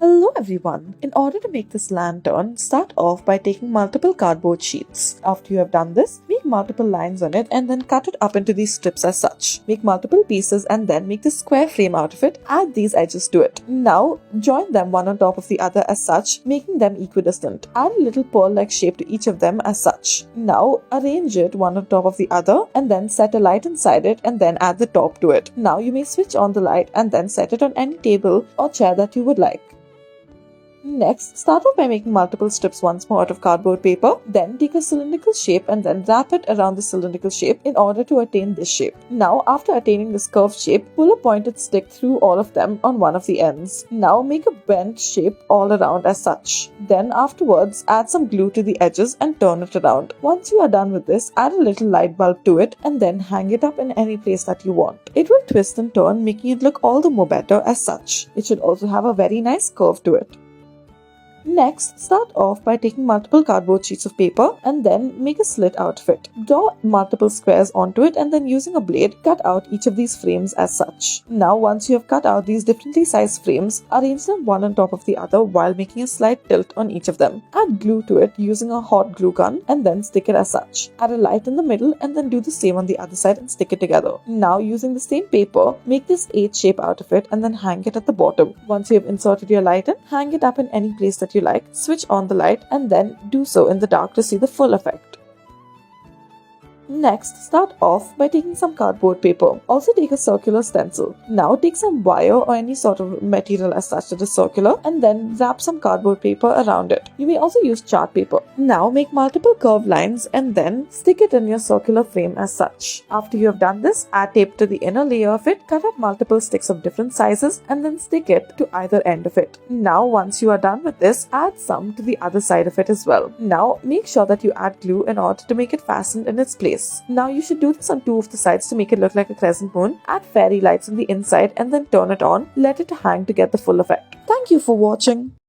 Hello everyone! In order to make this lantern, start off by taking multiple cardboard sheets. After you have done this, make multiple lines on it and then cut it up into these strips as such. Make multiple pieces and then make the square frame out of it. Add these edges to it. Now, join them one on top of the other as such, making them equidistant. Add a little pearl-like shape to each of them as such. Now, arrange it one on top of the other and then set a light inside it and then add the top to it. Now, you may switch on the light and then set it on any table or chair that you would like. Next, start off by making multiple strips once more out of cardboard paper. Then take a cylindrical shape and then wrap it around the cylindrical shape in order to attain this shape. Now, after attaining this curved shape, pull a pointed stick through all of them on one of the ends. Now, make a bent shape all around as such. Then afterwards, add some glue to the edges and turn it around. Once you are done with this, add a little light bulb to it and then hang it up in any place that you want. It will twist and turn, making it look all the more better as such. It should also have a very nice curve to it. Next, start off by taking multiple cardboard sheets of paper and then make a slit out of it. Draw multiple squares onto it and then using a blade, cut out each of these frames as such. Now, once you have cut out these differently sized frames, arrange them one on top of the other while making a slight tilt on each of them. Add glue to it using a hot glue gun and then stick it as such. Add a light in the middle and then do the same on the other side and stick it together. Now, using the same paper, make this H shape out of it and then hang it at the bottom. Once you have inserted your light in, hang it up in any place that you like, switch on the light and then do so in the dark to see the full effect. Next, start off by taking some cardboard paper. Also take a circular stencil. Now take some wire or any sort of material as such that is circular and then wrap some cardboard paper around it. You may also use chart paper. Now make multiple curved lines and then stick it in your circular frame as such. After you have done this, add tape to the inner layer of it, cut up multiple sticks of different sizes and then stick it to either end of it. Now once you are done with this, add some to the other side of it as well. Now make sure that you add glue in order to make it fastened in its place. Now you should do this on two of the sides to make it look like a crescent moon. Add fairy lights on the inside and then turn it on. Let it hang to get the full effect. Thank you for watching.